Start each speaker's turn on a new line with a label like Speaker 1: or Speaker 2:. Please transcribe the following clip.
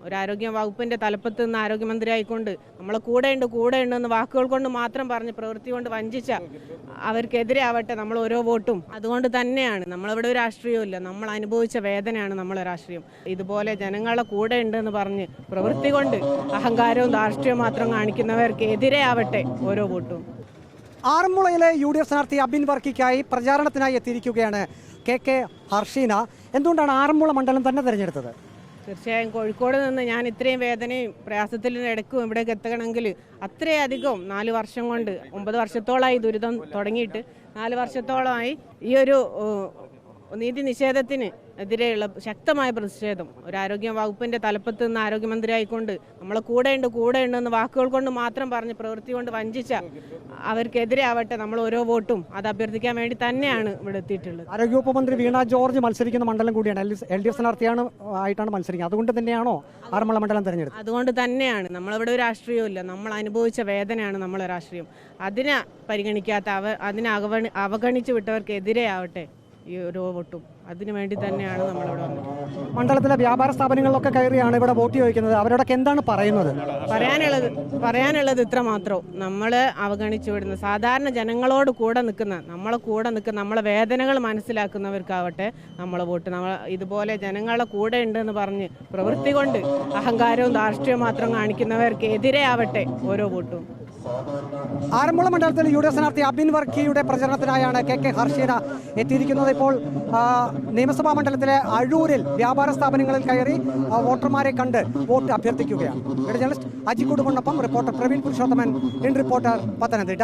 Speaker 1: ഒരു ആരോഗ്യ വകുപ്പിൻ്റെ തലപ്പത്ത് നിന്ന് ആരോഗ്യമന്ത്രി ആയിക്കൊണ്ട് നമ്മളെ കൂടെ ഉണ്ടെന്ന് വാക്കുകൾ കൊണ്ട് മാത്രം പറഞ്ഞ് പ്രവൃത്തി കൊണ്ട് വഞ്ചിച്ച അവർക്കെതിരെ ആവട്ടെ നമ്മൾ ഓരോ വോട്ടും. അതുകൊണ്ട് തന്നെയാണ് നമ്മളിവിടെ ഒരു രാഷ്ട്രീയവും ഇല്ല, നമ്മൾ അനുഭവിച്ച വേദനയാണ് നമ്മളെ രാഷ്ട്രീയം. ഇതുപോലെ ജനങ്ങളെ കൂടെ ഉണ്ടെന്ന് പറഞ്ഞ് പ്രവൃത്തി കൊണ്ട് അഹങ്കാരവും ധാർഷ്ട്യവും മാത്രം കാണിക്കുന്നവർക്കെതിരെ ആവട്ടെ ഓരോ വോട്ടും.
Speaker 2: ആറന്മുളയിലെ UDF സ്ഥാനാർത്ഥി അബിൻ വർക്കിക്കായി പ്രചാരണത്തിനായി എത്തിയിരിക്കുകയാണ് KK ഹർഷീന. എന്തുകൊണ്ടാണ് ആറന്മുള മണ്ഡലം തന്നെ തിരഞ്ഞെടുത്തത്?
Speaker 1: തീർച്ചയായും കോഴിക്കോട് നിന്ന് ഞാൻ ഇത്രയും വേദനയും പ്രയാസത്തിലും ഇടയ്ക്കും ഇവിടേക്ക് എത്തണമെങ്കിൽ അത്രയധികം 4 വർഷം കൊണ്ട് 9 വർഷത്തോളമായി ദുരിതം തുടങ്ങിയിട്ട് 4 വർഷത്തോളമായി ഈ ഒരു നീതി നിഷേധത്തിന് എതിരെയുള്ള ശക്തമായ പ്രതിഷേധം. ഒരു ആരോഗ്യ വകുപ്പിൻ്റെ തലപ്പത്ത് നിന്ന് ആരോഗ്യമന്ത്രി ആയിക്കൊണ്ട് നമ്മളെ കൂടെ ഉണ്ടെന്ന് വാക്കുകൾ കൊണ്ട് മാത്രം പറഞ്ഞ് പ്രവൃത്തി കൊണ്ട് വഞ്ചിച്ച അവർക്കെതിരെ ആവട്ടെ നമ്മൾ ഓരോ വോട്ടും. അത് അഭ്യർത്ഥിക്കാൻ വേണ്ടി തന്നെയാണ് ഇവിടെ എത്തിയിട്ടുള്ളത്.
Speaker 2: ആരോഗ്യവകുപ്പ് മന്ത്രി വീണ ജോർജ് മത്സരിക്കുന്ന മണ്ഡലം കൂടിയാണ്, LDF സ്ഥാനാർത്ഥിയാണ് ആയിട്ടാണ് മത്സരിക്കുന്നത്. അതുകൊണ്ട് തന്നെയാണോ ആറന്മുള മണ്ഡലം തിരഞ്ഞെടുത്തത്?
Speaker 1: അതുകൊണ്ട് തന്നെയാണ് നമ്മളിവിടെ ഒരു രാഷ്ട്രീയവും ഇല്ല, നമ്മൾ അനുഭവിച്ച വേദനയാണ് നമ്മളെ രാഷ്ട്രീയം. അതിനെ പരിഗണിക്കാത്ത അതിനെ അവഗണിച്ചു വിട്ടവർക്കെതിരെ ആവട്ടെ ഈ ഓരോ വോട്ടും. അതിനു വേണ്ടി തന്നെയാണ് നമ്മളിവിടെ വന്നത്.
Speaker 2: മണ്ഡലത്തിലെ വ്യാപാര സ്ഥാപനങ്ങളിലൊക്കെ കയറിയാണ് ഇവിടെ വോട്ട് ചോദിക്കുന്നത്. അവരോടൊക്കെ എന്താണ് പറയുന്നത്?
Speaker 1: പറയാനുള്ളത് ഇത്ര മാത്രം, നമ്മൾ അവഗണിച്ചു വിടുന്ന സാധാരണ ജനങ്ങളോട് കൂടെ നിൽക്കുന്ന നമ്മളെ വേദനകൾ മനസ്സിലാക്കുന്നവർക്കാവട്ടെ നമ്മളെ വോട്ട്. ഇതുപോലെ ജനങ്ങളെ കൂടെ ഉണ്ടെന്ന് പറഞ്ഞ് പ്രവൃത്തി കൊണ്ട് അഹങ്കാരവും ധാർഷ്ട്യവും മാത്രം കാണിക്കുന്നവർക്കെതിരെ ആവട്ടെ ഓരോ വോട്ടും.
Speaker 2: ആറന്മുള മണ്ഡലത്തിൽ UDF സ്ഥാനാർത്ഥി അബിൻ വർക്കിയുടെ പ്രചരണത്തിനായാണ് KK ഹർഷീന എത്തിയിരിക്കുന്നത്. ഇപ്പോൾ നിയമസഭാ മണ്ഡലത്തിലെ അഴൂരിൽ വ്യാപാര സ്ഥാപനങ്ങളിൽ കയറി വോട്ടർമാരെ കണ്ട് വോട്ട് അഭ്യർത്ഥിക്കുകയാണ്. ജേർണലിസ്റ്റ് അജിക്കുടുകൊണ്ടൊപ്പം റിപ്പോർട്ടർ പ്രവീൺ പുരുഷോത്തമൻ, റിപ്പോർട്ടർ പത്തനംതിട്ട.